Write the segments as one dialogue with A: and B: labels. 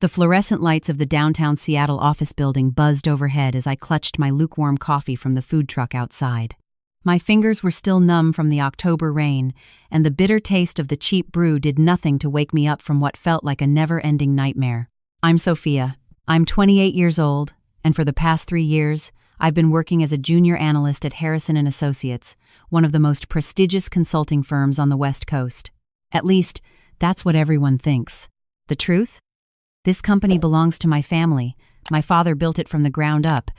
A: The fluorescent lights of the downtown Seattle office building buzzed overhead as I clutched my lukewarm coffee from the food truck outside. My fingers were still numb from the October rain, and the bitter taste of the cheap brew did nothing to wake me up from what felt like a never-ending nightmare. I'm Sophia. I'm 28 years old, and for the past 3 years, I've been working as a junior analyst at Harrison & Associates, one of the most prestigious consulting firms on the West Coast. At least, that's what everyone thinks. The truth? This company belongs to my family. My father built it from the ground up.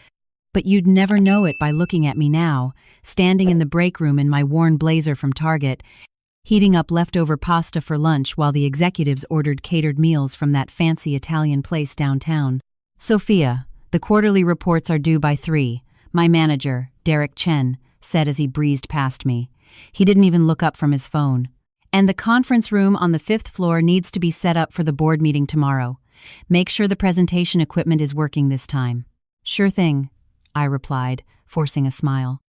A: But you'd never know it by looking at me now, standing in the break room in my worn blazer from Target, heating up leftover pasta for lunch while the executives ordered catered meals from that fancy Italian place downtown. Sophia, the quarterly reports are due by 3, my manager, Derek Chen, said as he breezed past me. He didn't even look up from his phone. And the conference room on the 5th floor needs to be set up for the board meeting tomorrow. Make sure the presentation equipment is working this time. Sure thing, I replied, forcing a smile.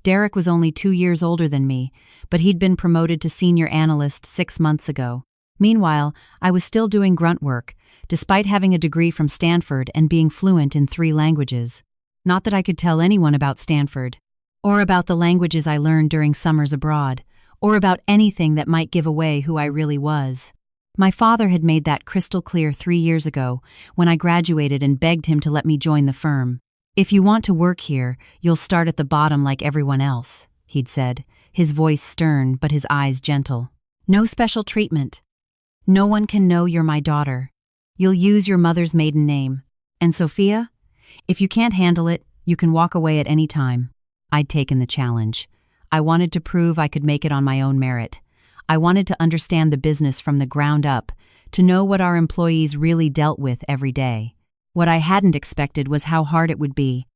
A: Derek was only 2 years older than me, but he'd been promoted to senior analyst 6 months ago. Meanwhile, I was still doing grunt work, despite having a degree from Stanford and being fluent in 3 languages. Not that I could tell anyone about Stanford, or about the languages I learned during summers abroad, or about anything that might give away who I really was. My father had made that crystal clear 3 years ago when I graduated and begged him to let me join the firm. If you want to work here, you'll start at the bottom like everyone else, he'd said, his voice stern but his eyes gentle. No special treatment. No one can know you're my daughter. You'll use your mother's maiden name. And Sophia? If you can't handle it, you can walk away at any time. I'd taken the challenge. I wanted to prove I could make it on my own merit. I wanted to understand the business from the ground up, to know what our employees really dealt with every day. What I hadn't expected was how hard it would be,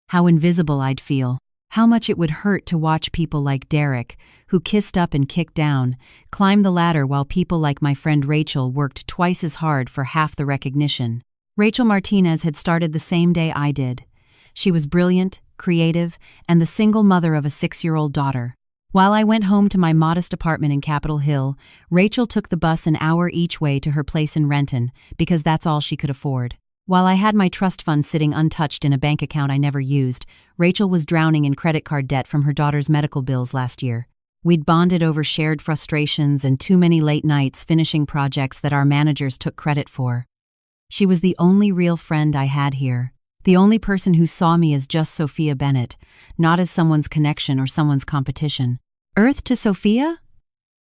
A: how invisible I'd feel, how much it would hurt to watch people like Derek, who kissed up and kicked down, climb the ladder while people like my friend Rachel worked twice as hard for half the recognition. Rachel Martinez had started the same day I did. She was brilliant, creative, and the single mother of a 6-year-old daughter. While I went home to my modest apartment in Capitol Hill, Rachel took the bus an hour each way to her place in Renton because that's all she could afford. While I had my trust fund sitting untouched in a bank account I never used, Rachel was drowning in credit card debt from her daughter's medical bills last year. We'd bonded over shared frustrations and too many late nights finishing projects that our managers took credit for. She was the only real friend I had here. The only person who saw me as just Sophia Bennett, not as someone's connection or someone's competition. Earth to Sophia?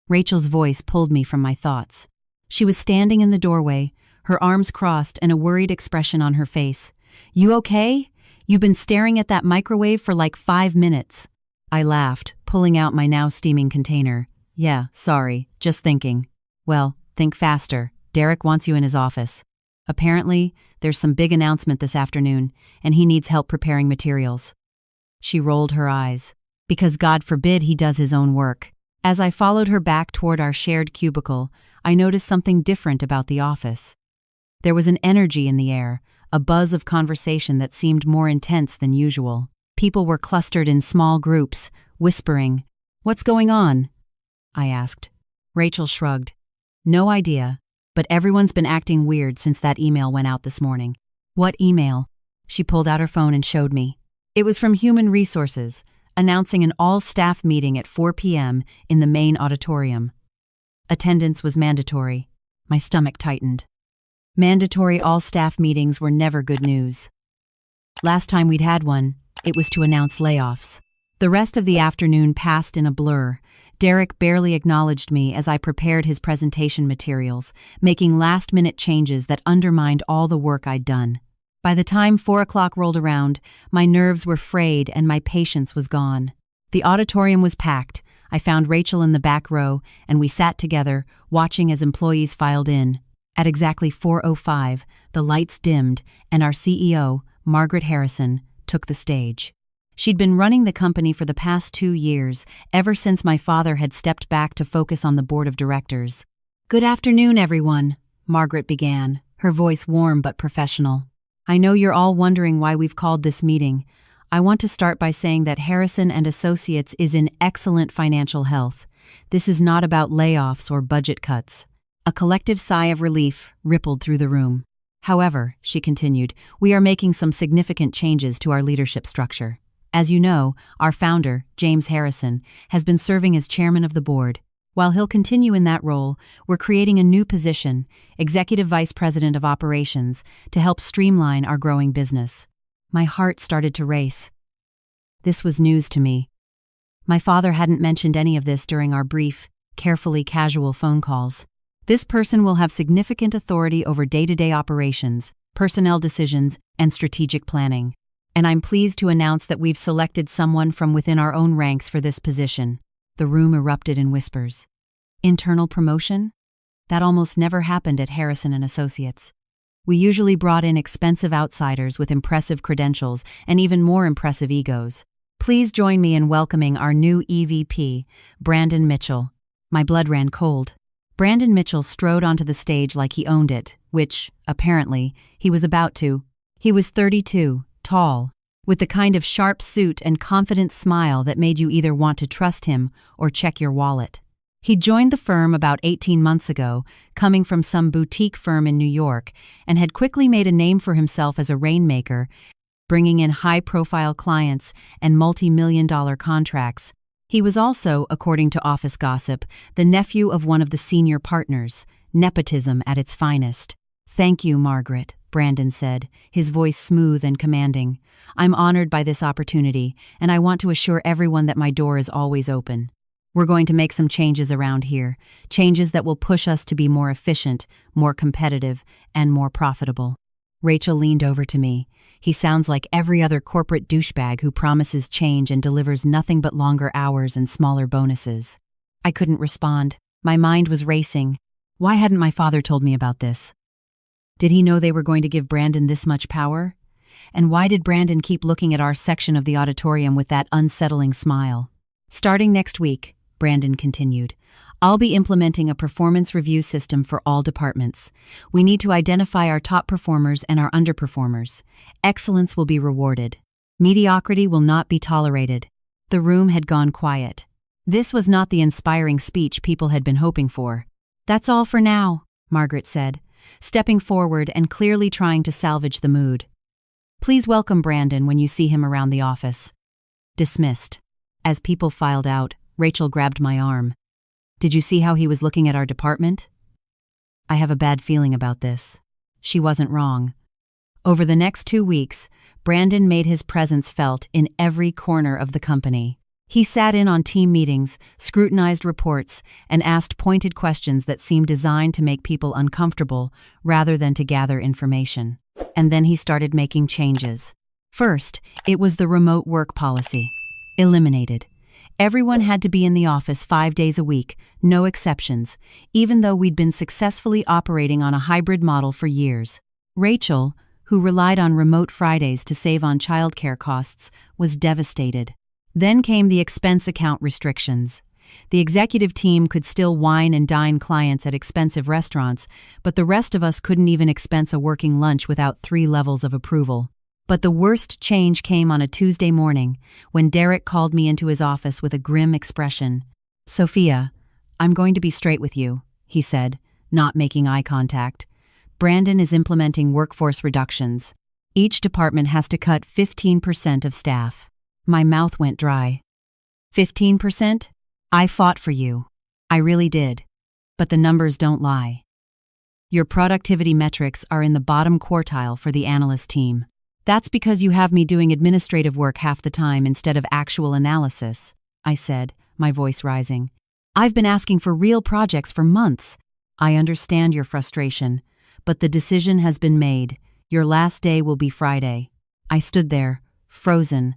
A: Rachel's voice pulled me from my thoughts. She was standing in the doorway, her arms crossed and a worried expression on her face. You okay? You've been staring at that microwave for like 5 minutes. I laughed, pulling out my now steaming container. Yeah, sorry, just thinking. Well, think faster. Derek wants you in his office. Apparently, there's some big announcement this afternoon, and he needs help preparing materials. She rolled her eyes. Because God forbid he does his own work. As I followed her back toward our shared cubicle, I noticed something different about the office. There was an energy in the air, a buzz of conversation that seemed more intense than usual. People were clustered in small groups, whispering. What's going on? I asked. Rachel shrugged. No idea, but everyone's been acting weird since that email went out this morning. What email? She pulled out her phone and showed me. It was from Human Resources, announcing an all-staff meeting at 4 p.m. in the main auditorium. Attendance was mandatory. My stomach tightened. Mandatory all-staff meetings were never good news. Last time we'd had one, it was to announce layoffs. The rest of the afternoon passed in a blur. Derek barely acknowledged me as I prepared his presentation materials, making last-minute changes that undermined all the work I'd done. By the time 4 o'clock rolled around, my nerves were frayed and my patience was gone. The auditorium was packed. I found Rachel in the back row, and we sat together, watching as employees filed in. At exactly 4:05, the lights dimmed, and our CEO, Margaret Harrison, took the stage. She'd been running the company for the past 2 years, ever since my father had stepped back to focus on the board of directors. Good afternoon, everyone, Margaret began, her voice warm but professional. I know you're all wondering why we've called this meeting. I want to start by saying that Harrison & Associates is in excellent financial health. This is not about layoffs or budget cuts. A collective sigh of relief rippled through the room. However, she continued, we are making some significant changes to our leadership structure. As you know, our founder, James Harrison, has been serving as chairman of the board. While he'll continue in that role, we're creating a new position, Executive Vice President of Operations, to help streamline our growing business. My heart started to race. This was news to me. My father hadn't mentioned any of this during our brief, carefully casual phone calls. This person will have significant authority over day-to-day operations, personnel decisions, and strategic planning. And I'm pleased to announce that we've selected someone from within our own ranks for this position. The room erupted in whispers. Internal promotion? That almost never happened at Harrison & Associates. We usually brought in expensive outsiders with impressive credentials and even more impressive egos. Please join me in welcoming our new EVP, Brandon Mitchell. My blood ran cold. Brandon Mitchell strode onto the stage like he owned it, which, apparently, he was about to. He was 32, tall, with the kind of sharp suit and confident smile that made you either want to trust him or check your wallet. He joined the firm about 18 months ago, coming from some boutique firm in New York, and had quickly made a name for himself as a rainmaker, bringing in high-profile clients and multi-million-dollar contracts. He was also, according to office gossip, the nephew of one of the senior partners, nepotism at its finest. "Thank you, Margaret," Brandon said, his voice smooth and commanding. "I'm honored by this opportunity, and I want to assure everyone that my door is always open. We're going to make some changes around here, changes that will push us to be more efficient, more competitive, and more profitable." Rachel leaned over to me. He sounds like every other corporate douchebag who promises change and delivers nothing but longer hours and smaller bonuses. I couldn't respond. My mind was racing. Why hadn't my father told me about this? Did he know they were going to give Brandon this much power? And why did Brandon keep looking at our section of the auditorium with that unsettling smile? "Starting next week," Brandon continued, "I'll be implementing a performance review system for all departments. We need to identify our top performers and our underperformers. Excellence will be rewarded. Mediocrity will not be tolerated." The room had gone quiet. This was not the inspiring speech people had been hoping for. "That's all for now," Margaret said, stepping forward and clearly trying to salvage the mood. "Please welcome Brandon when you see him around the office." Dismissed. As people filed out, Rachel grabbed my arm. "Did you see how he was looking at our department?" "I have a bad feeling about this." She wasn't wrong. Over the next 2 weeks, Brandon made his presence felt in every corner of the company. He sat in on team meetings, scrutinized reports, and asked pointed questions that seemed designed to make people uncomfortable rather than to gather information. And then he started making changes. First, it was the remote work policy. Eliminated. Everyone had to be in the office 5 days a week, no exceptions, even though we'd been successfully operating on a hybrid model for years. Rachel, who relied on remote Fridays to save on childcare costs, was devastated. Then came the expense account restrictions. The executive team could still wine and dine clients at expensive restaurants, but the rest of us couldn't even expense a working lunch without 3 levels of approval. But the worst change came on a Tuesday morning, when Derek called me into his office with a grim expression. "Sophia, I'm going to be straight with you," he said, not making eye contact. "Brandon is implementing workforce reductions. Each department has to cut 15% of staff." My mouth went dry. 15%? I fought for you. I really did. But the numbers don't lie. Your productivity metrics are in the bottom quartile for the analyst team. "That's because you have me doing administrative work half the time instead of actual analysis," I said, my voice rising. "I've been asking for real projects for months. I understand your frustration, but the decision has been made. Your last day will be Friday." I stood there, frozen.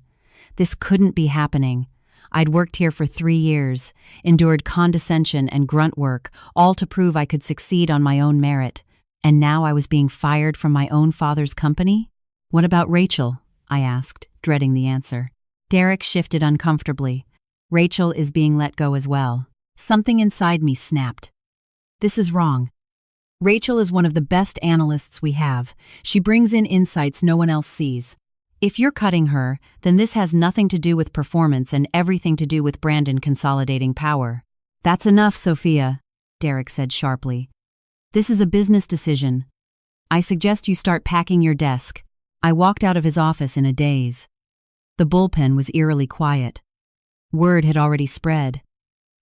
A: This couldn't be happening. I'd worked here for 3 years, endured condescension and grunt work, all to prove I could succeed on my own merit. And now I was being fired from my own father's company? "What about Rachel?" I asked, dreading the answer. Derek shifted uncomfortably. "Rachel is being let go as well." Something inside me snapped. This is wrong. Rachel is one of the best analysts we have. She brings in insights no one else sees. If you're cutting her, then this has nothing to do with performance and everything to do with Brandon consolidating power. "That's enough, Sophia," Derek said sharply. "This is a business decision." I suggest you start packing your desk." I walked out of his office in a daze. The bullpen was eerily quiet. Word had already spread.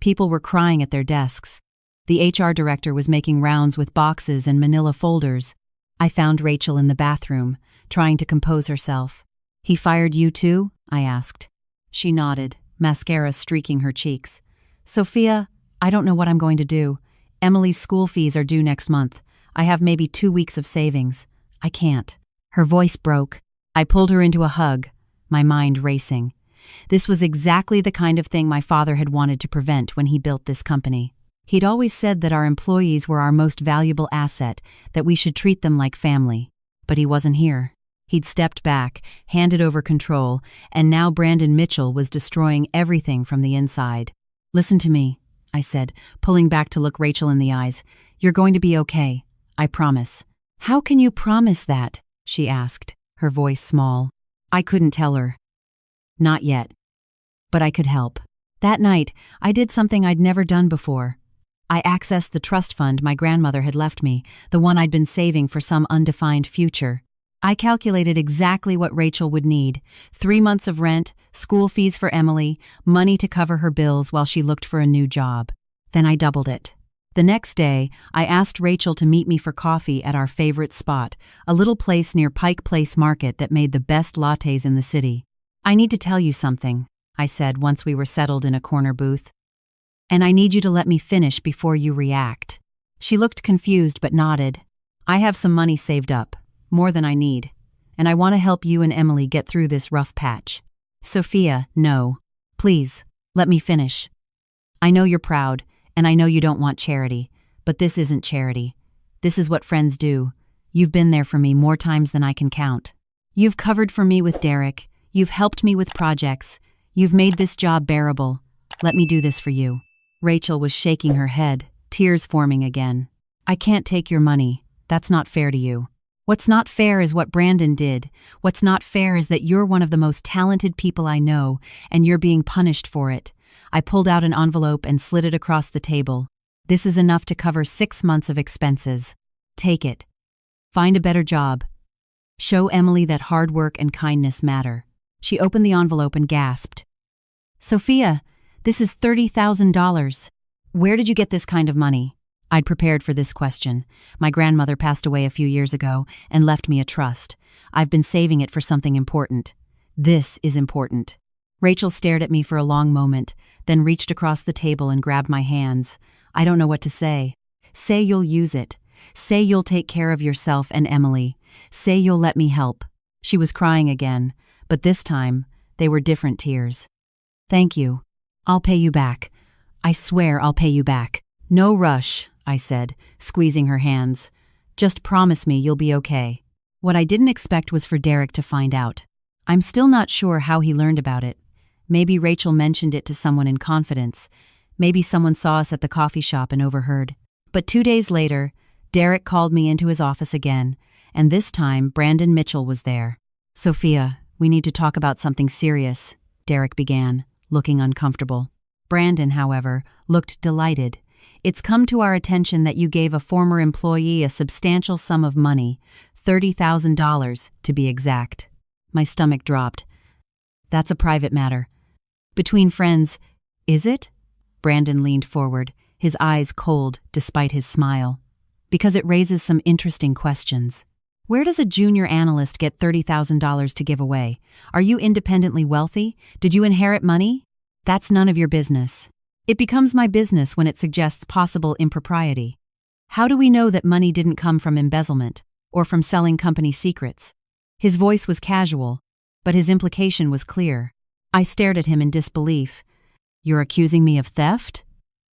A: People were crying at their desks. The HR director was making rounds with boxes and manila folders. I found Rachel in the bathroom, trying to compose herself. "He fired you too?" I asked. She nodded, mascara streaking her cheeks. "Sophia, I don't know what I'm going to do. Emily's school fees are due next month. I have maybe 2 weeks of savings. I can't." Her voice broke. I pulled her into a hug, my mind racing. This was exactly the kind of thing my father had wanted to prevent when he built this company. He'd always said that our employees were our most valuable asset, that we should treat them like family. But he wasn't here. He'd stepped back, handed over control, and now Brandon Mitchell was destroying everything from the inside. "Listen to me," I said, pulling back to look Rachel in the eyes. "You're going to be okay. I promise." "How can you promise that?" she asked, her voice small. I couldn't tell her. Not yet. But I could help. That night, I did something I'd never done before. I accessed the trust fund my grandmother had left me, the one I'd been saving for some undefined future. I calculated exactly what Rachel would need: 3 months of rent, school fees for Emily, money to cover her bills while she looked for a new job. Then I doubled it. The next day, I asked Rachel to meet me for coffee at our favorite spot, a little place near Pike Place Market that made the best lattes in the city. "I need to tell you something," I said once we were settled in a corner booth. "And I need you to let me finish before you react." She looked confused but nodded. "I have some money saved up, more than I need, and I want to help you and Emily get through this rough patch." "Sophia, no. Please, let me finish. I know you're proud, and I know you don't want charity, but this isn't charity. This is what friends do. You've been there for me more times than I can count. You've covered for me with Derek. You've helped me with projects. You've made this job bearable. Let me do this for you." Rachel was shaking her head, tears forming again. "I can't take your money. That's not fair to you. What's not fair is what Brandon did. What's not fair is that you're one of the most talented people I know, and you're being punished for it." I pulled out an envelope and slid it across the table. "This is enough to cover 6 months of expenses. Take it. Find a better job. Show Emily that hard work and kindness matter." She opened the envelope and gasped. "Sophia, this is $30,000. Where did you get this kind of money?" I'd prepared for this question. My grandmother passed away a few years ago and left me a trust. I've been saving it for something important. This is important. Rachel stared at me for a long moment, then reached across the table and grabbed my hands. "I don't know what to say." "Say you'll use it. Say you'll take care of yourself and Emily. Say you'll let me help." She was crying again, but this time, they were different tears. "Thank you. I'll pay you back. I swear I'll pay you back." "No rush," I said, squeezing her hands. "Just promise me you'll be okay." What I didn't expect was for Derek to find out. I'm still not sure how he learned about it. Maybe Rachel mentioned it to someone in confidence. Maybe someone saw us at the coffee shop and overheard. But 2 days later, Derek called me into his office again, and this time Brandon Mitchell was there. "Sophia, we need to talk about something serious," Derek began, looking uncomfortable. Brandon, however, looked delighted. "It's come to our attention that you gave a former employee a substantial sum of money, $30,000 to be exact." My stomach dropped. "That's a private matter. Between friends, is it?" Brandon leaned forward, his eyes cold despite his smile. "Because it raises some interesting questions. Where does a junior analyst get $30,000 to give away? Are you independently wealthy? Did you inherit money? That's none of your business. It becomes my business when it suggests possible impropriety. How do we know that money didn't come from embezzlement or from selling company secrets?" His voice was casual, but his implication was clear. I stared at him in disbelief. "You're accusing me of theft?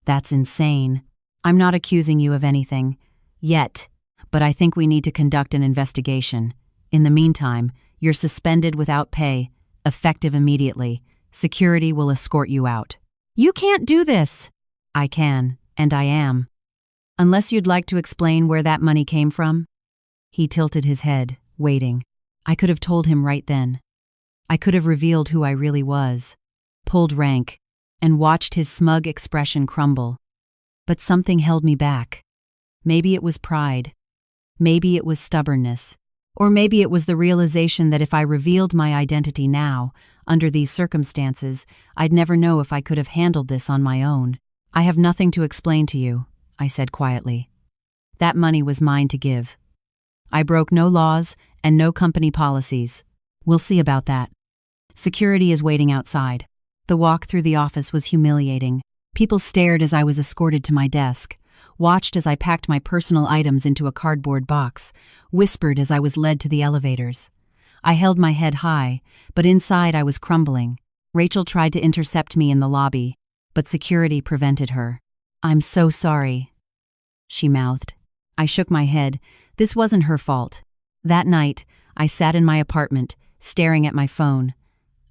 A: That's insane. I'm not accusing you of anything. Yet. But I think we need to conduct an investigation. In the meantime, you're suspended without pay, effective immediately. Security will escort you out." "You can't do this." "I can, and I am. Unless you'd like to explain where that money came from?" He tilted his head, waiting. I could have told him right then. I could have revealed who I really was, pulled rank, and watched his smug expression crumble. But something held me back. Maybe it was pride. Maybe it was stubbornness. Or maybe it was the realization that if I revealed my identity now, under these circumstances, I'd never know if I could have handled this on my own. I have nothing to explain to you, I said quietly. That money was mine to give. I broke no laws and no company policies. We'll see about that. Security is waiting outside. The walk through the office was humiliating. People stared as I was escorted to my desk, watched as I packed my personal items into a cardboard box, whispered as I was led to the elevators. I held my head high, but inside I was crumbling. Rachel tried to intercept me in the lobby, but security prevented her. "I'm so sorry," she mouthed. I shook my head. This wasn't her fault. That night, I sat in my apartment, staring at my phone.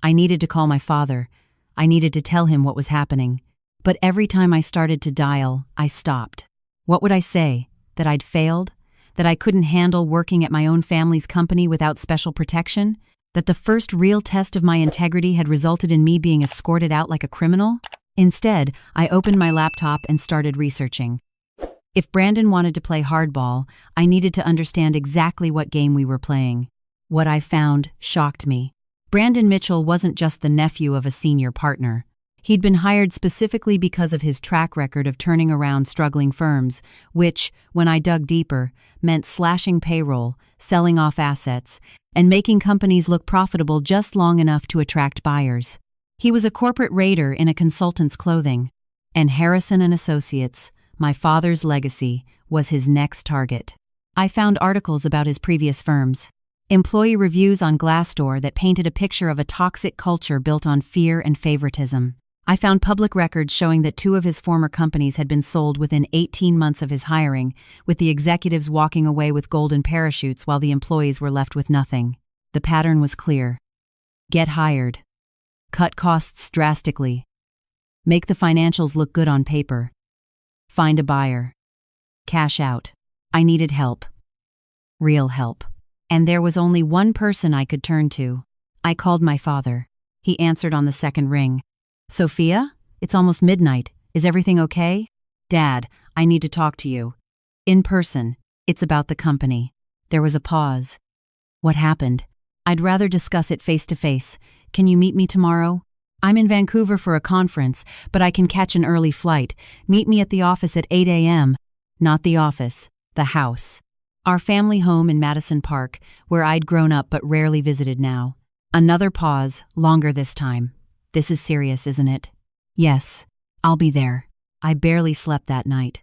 A: I needed to call my father. I needed to tell him what was happening. But every time I started to dial, I stopped. What would I say? That I'd failed? That I couldn't handle working at my own family's company without special protection? That the first real test of my integrity had resulted in me being escorted out like a criminal? Instead, I opened my laptop and started researching. If Brandon wanted to play hardball, I needed to understand exactly what game we were playing. What I found shocked me. Brandon Mitchell wasn't just the nephew of a senior partner. He'd been hired specifically because of his track record of turning around struggling firms, which, when I dug deeper, meant slashing payroll, selling off assets, and making companies look profitable just long enough to attract buyers. He was a corporate raider in a consultant's clothing, and Harrison and Associates, my father's legacy, was his next target. I found articles about his previous firms, employee reviews on Glassdoor that painted a picture of a toxic culture built on fear and favoritism. I found public records showing that 2 of his former companies had been sold within 18 months of his hiring, with the executives walking away with golden parachutes while the employees were left with nothing. The pattern was clear. Get hired. Cut costs drastically. Make the financials look good on paper. Find a buyer. Cash out. I needed help. Real help. And there was only one person I could turn to. I called my father. He answered on the second ring. "Sophia? It's almost midnight. Is everything okay?" "Dad, I need to talk to you. In person. It's about the company." There was a pause. "What happened?" "I'd rather discuss it face to face. Can you meet me tomorrow?" "I'm in Vancouver for a conference, but I can catch an early flight. Meet me at the office at 8 a.m. Not the office, the house. Our family home in Madison Park, where I'd grown up but rarely visited now. Another pause, longer this time. "This is serious, isn't it?" "Yes, I'll be there." I barely slept that night.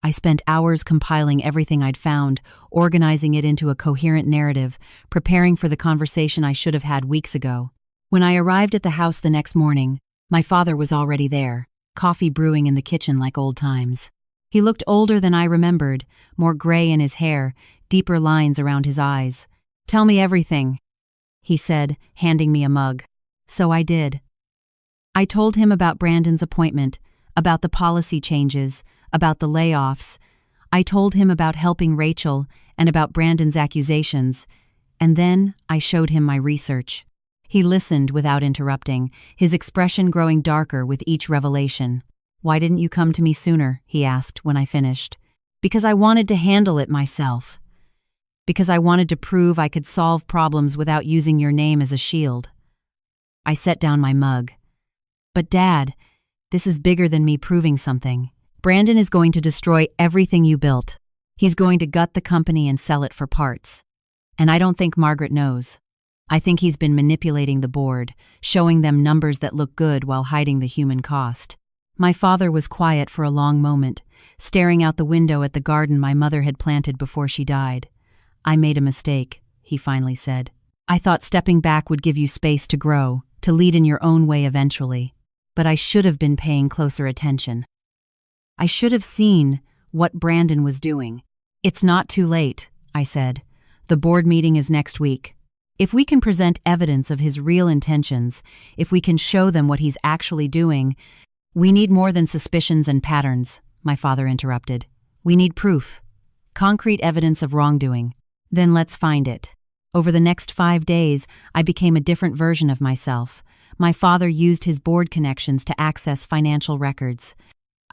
A: I spent hours compiling everything I'd found, organizing it into a coherent narrative, preparing for the conversation I should have had weeks ago. When I arrived at the house the next morning, my father was already there, coffee brewing in the kitchen like old times. He looked older than I remembered, more gray in his hair, deeper lines around his eyes. "Tell me everything," he said, handing me a mug. So I did. I told him about Brandon's appointment, about the policy changes, about the layoffs. I told him about helping Rachel and about Brandon's accusations, and then I showed him my research. He listened without interrupting, his expression growing darker with each revelation. "Why didn't you come to me sooner?" he asked when I finished. "Because I wanted to handle it myself. Because I wanted to prove I could solve problems without using your name as a shield." I set down my mug. "But Dad, this is bigger than me proving something. Brandon is going to destroy everything you built. He's going to gut the company and sell it for parts. And I don't think Margaret knows. I think he's been manipulating the board, showing them numbers that look good while hiding the human cost." My father was quiet for a long moment, staring out the window at the garden my mother had planted before she died. "I made a mistake," he finally said. "I thought stepping back would give you space to grow, to lead in your own way eventually. But I should have been paying closer attention. I should have seen what Brandon was doing." "It's not too late," I said. "The board meeting is next week. If we can present evidence of his real intentions, if we can show them what he's actually doing—" "We need more than suspicions and patterns," my father interrupted. "We need proof. Concrete evidence of wrongdoing. Then let's find it." Over the next 5 days, I became a different version of myself. My father used his board connections to access financial records.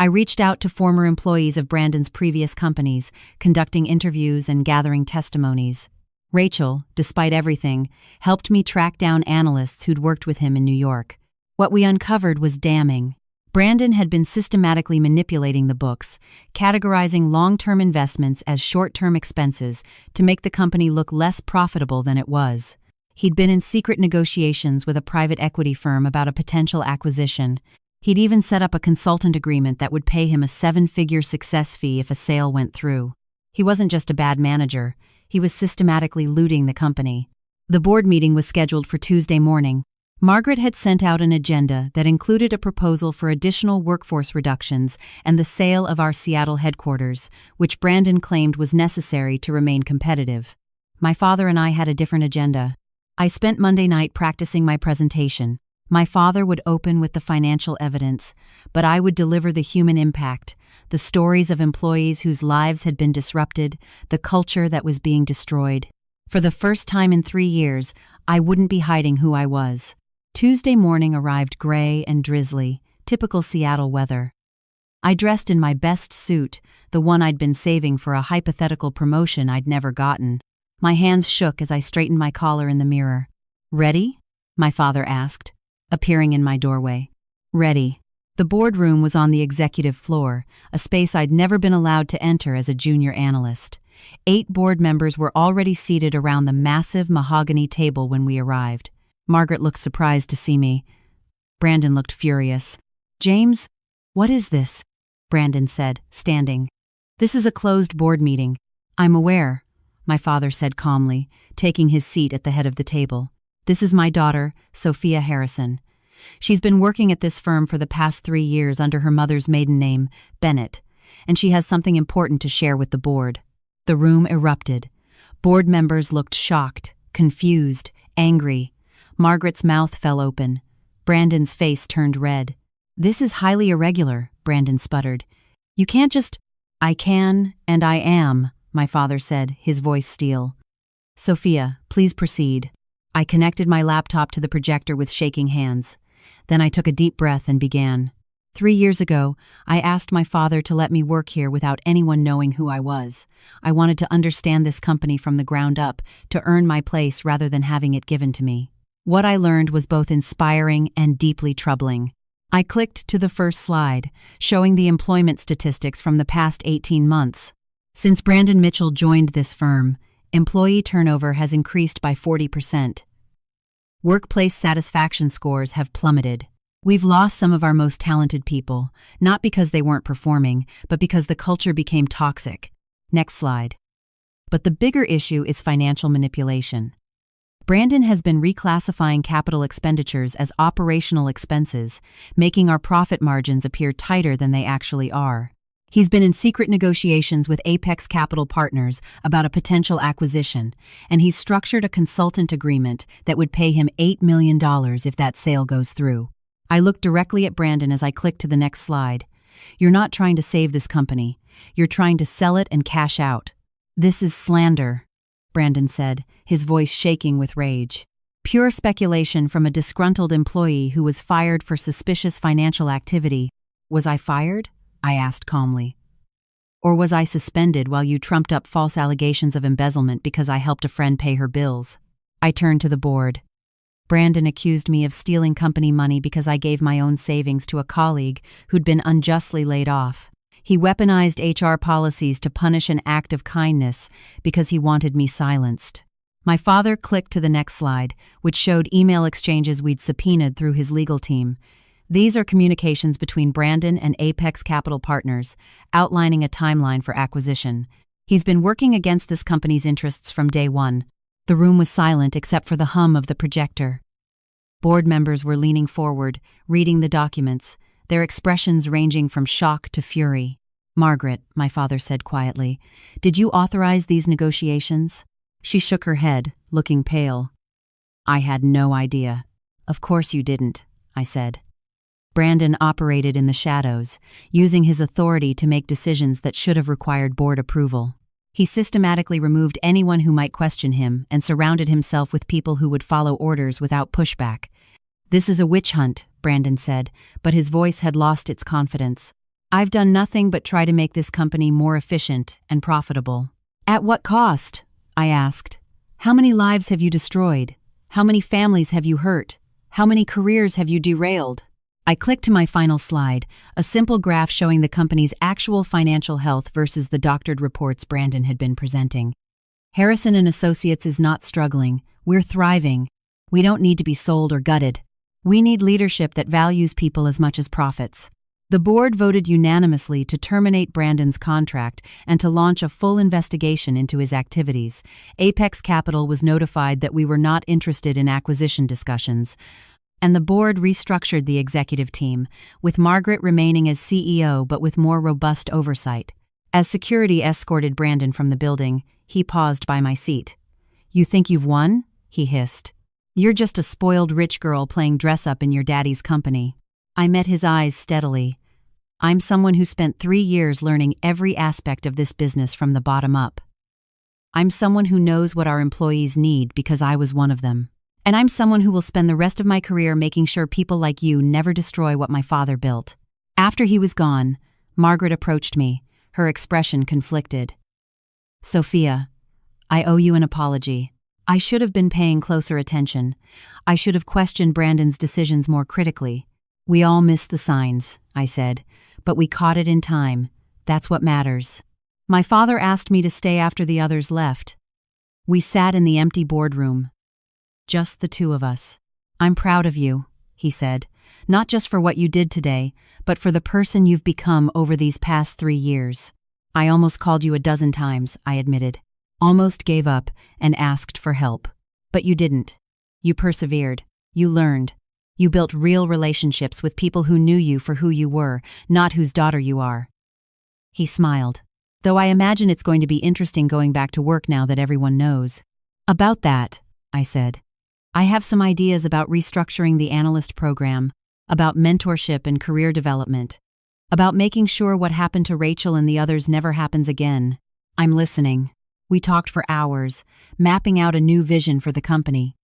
A: I reached out to former employees of Brandon's previous companies, conducting interviews and gathering testimonies. Rachel, despite everything, helped me track down analysts who'd worked with him in New York. What we uncovered was damning. Brandon had been systematically manipulating the books, categorizing long-term investments as short-term expenses to make the company look less profitable than it was. He'd been in secret negotiations with a private equity firm about a potential acquisition. He'd even set up a consultant agreement that would pay him a 7-figure success fee if a sale went through. He wasn't just a bad manager, he was systematically looting the company. The board meeting was scheduled for Tuesday morning. Margaret had sent out an agenda that included a proposal for additional workforce reductions and the sale of our Seattle headquarters, which Brandon claimed was necessary to remain competitive. My father and I had a different agenda. I spent Monday night practicing my presentation. My father would open with the financial evidence, but I would deliver the human impact, the stories of employees whose lives had been disrupted, the culture that was being destroyed. For the first time in 3 years, I wouldn't be hiding who I was. Tuesday morning arrived gray and drizzly, typical Seattle weather. I dressed in my best suit, the one I'd been saving for a hypothetical promotion I'd never gotten. My hands shook as I straightened my collar in the mirror. "Ready?" my father asked, appearing in my doorway. "Ready." The boardroom was on the executive floor, a space I'd never been allowed to enter as a junior analyst. 8 board members were already seated around the massive mahogany table when we arrived. Margaret looked surprised to see me. Brandon looked furious. "James, what is this?" Brandon said, standing. "This is a closed board meeting." "I'm aware," my father said calmly, taking his seat at the head of the table. "This is my daughter, Sophia Harrison. She's been working at this firm for the past 3 years under her mother's maiden name, Bennett, and she has something important to share with the board." The room erupted. Board members looked shocked, confused, angry. Margaret's mouth fell open. Brandon's face turned red. "This is highly irregular," Brandon sputtered. "You can't just—" "I can, and I am," my father said, his voice steel. "Sophia, please proceed." I connected my laptop to the projector with shaking hands. Then I took a deep breath and began. 3 years ago, I asked my father to let me work here without anyone knowing who I was. I wanted to understand this company from the ground up, to earn my place rather than having it given to me. What I learned was both inspiring and deeply troubling. I clicked to the first slide, showing the employment statistics from the past 18 months. Since Brandon Mitchell joined this firm, employee turnover has increased by 40%. Workplace satisfaction scores have plummeted. We've lost some of our most talented people, not because they weren't performing, but because the culture became toxic. Next slide. But the bigger issue is financial manipulation. Brandon has been reclassifying capital expenditures as operational expenses, making our profit margins appear tighter than they actually are. He's been in secret negotiations with Apex Capital Partners about a potential acquisition, and he's structured a consultant agreement that would pay him $8 million if that sale goes through. I looked directly at Brandon as I clicked to the next slide. "You're not trying to save this company. You're trying to sell it and cash out." "This is slander," Brandon said, his voice shaking with rage. "Pure speculation from a disgruntled employee who was fired for suspicious financial activity." "Was I fired?" I asked calmly. "Or was I suspended while you trumped up false allegations of embezzlement because I helped a friend pay her bills?" I turned to the board. Brandon accused me of stealing company money because I gave my own savings to a colleague who'd been unjustly laid off. He weaponized HR policies to punish an act of kindness because he wanted me silenced. My father clicked to the next slide, which showed email exchanges we'd subpoenaed through his legal team. These are communications between Brandon and Apex Capital Partners, outlining a timeline for acquisition. He's been working against this company's interests from day one. The room was silent except for the hum of the projector. Board members were leaning forward, reading the documents, their expressions ranging from shock to fury. "Margaret," my father said quietly, "did you authorize these negotiations?" She shook her head, looking pale. "I had no idea." "Of course you didn't," I said. Brandon operated in the shadows, using his authority to make decisions that should have required board approval. He systematically removed anyone who might question him and surrounded himself with people who would follow orders without pushback. "This is a witch hunt," Brandon said, but his voice had lost its confidence. I've done nothing but try to make this company more efficient and profitable. At what cost? I asked. How many lives have you destroyed? How many families have you hurt? How many careers have you derailed? I clicked to my final slide, a simple graph showing the company's actual financial health versus the doctored reports Brandon had been presenting. Harrison and Associates is not struggling. We're thriving. We don't need to be sold or gutted. We need leadership that values people as much as profits. The board voted unanimously to terminate Brandon's contract and to launch a full investigation into his activities. Apex Capital was notified that we were not interested in acquisition discussions, and the board restructured the executive team, with Margaret remaining as CEO but with more robust oversight. As security escorted Brandon from the building, he paused by my seat. "You think you've won?" he hissed. "You're just a spoiled rich girl playing dress-up in your daddy's company." I met his eyes steadily. "I'm someone who spent 3 years learning every aspect of this business from the bottom up. I'm someone who knows what our employees need because I was one of them. And I'm someone who will spend the rest of my career making sure people like you never destroy what my father built." After he was gone, Margaret approached me, her expression conflicted. "Sophia, I owe you an apology. I should have been paying closer attention. I should have questioned Brandon's decisions more critically. We all missed the signs," I said, "but we caught it in time. That's what matters." My father asked me to stay after the others left. We sat in the empty boardroom. Just the two of us. "I'm proud of you," he said, "not just for what you did today, but for the person you've become over these past 3 years. I almost called you a dozen times," I admitted. "Almost gave up and asked for help. But you didn't. You persevered. You learned. You built real relationships with people who knew you for who you were, not whose daughter you are." He smiled. "Though I imagine it's going to be interesting going back to work now that everyone knows." "About that," I said, "I have some ideas about restructuring the analyst program, about mentorship and career development, about making sure what happened to Rachel and the others never happens again." "I'm listening." We talked for hours, mapping out a new vision for the company.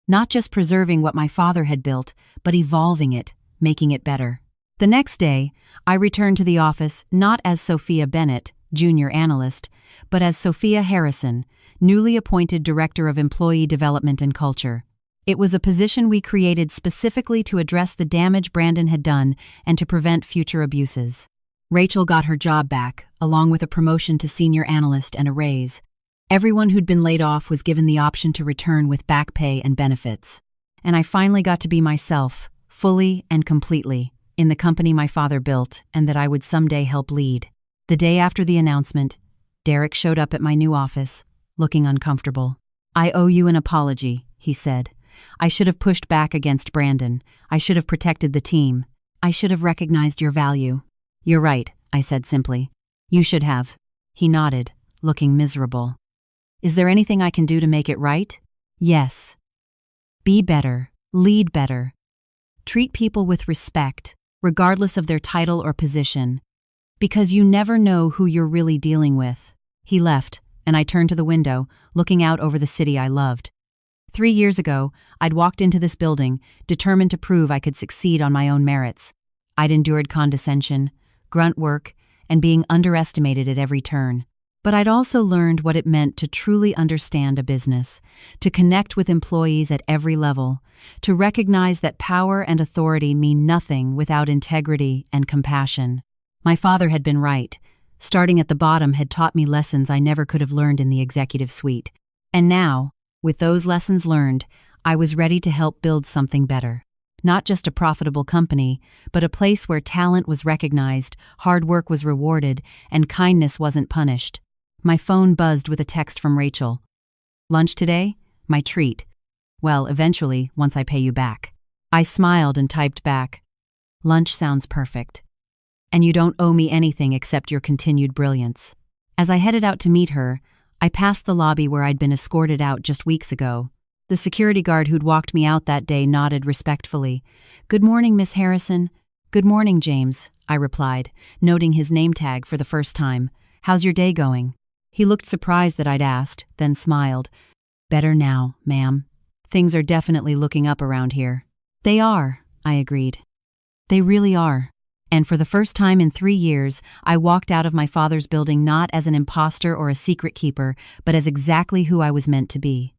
A: Not just preserving what my father had built, but evolving it, making it better. The next day, I returned to the office not as Sophia Bennett, junior analyst, but as Sophia Harrison, newly appointed Director of Employee Development and Culture. It was a position we created specifically to address the damage Brandon had done and to prevent future abuses. Rachel got her job back, along with a promotion to senior analyst and a raise. Everyone who'd been laid off was given the option to return with back pay and benefits. And I finally got to be myself, fully and completely, in the company my father built and that I would someday help lead. The day after the announcement, Derek showed up at my new office, looking uncomfortable. "I owe you an apology," he said. "I should have pushed back against Brandon. I should have protected the team. I should have recognized your value." "You're right," I said simply. "You should have." He nodded, looking miserable. "Is there anything I can do to make it right?" "Yes. Be better, lead better. Treat people with respect, regardless of their title or position, because you never know who you're really dealing with." He left, and I turned to the window, looking out over the city I loved. 3 years ago, I'd walked into this building, determined to prove I could succeed on my own merits. I'd endured condescension, grunt work, and being underestimated at every turn. But I'd also learned what it meant to truly understand a business, to connect with employees at every level, to recognize that power and authority mean nothing without integrity and compassion. My father had been right. Starting at the bottom had taught me lessons I never could have learned in the executive suite. And now, with those lessons learned, I was ready to help build something better. Not just a profitable company, but a place where talent was recognized, hard work was rewarded, and kindness wasn't punished. My phone buzzed with a text from Rachel. "Lunch today? My treat. Well, eventually, once I pay you back." I smiled and typed back, "Lunch sounds perfect. And you don't owe me anything except your continued brilliance." As I headed out to meet her, I passed the lobby where I'd been escorted out just weeks ago. The security guard who'd walked me out that day nodded respectfully. "Good morning, Miss Harrison." "Good morning, James," I replied, noting his name tag for the first time. "How's your day going?" He looked surprised that I'd asked, then smiled. "Better now, ma'am. Things are definitely looking up around here." "They are," I agreed. "They really are. And for the first time in 3 years, I walked out of my father's building not as an imposter or a secret keeper, but as exactly who I was meant to be.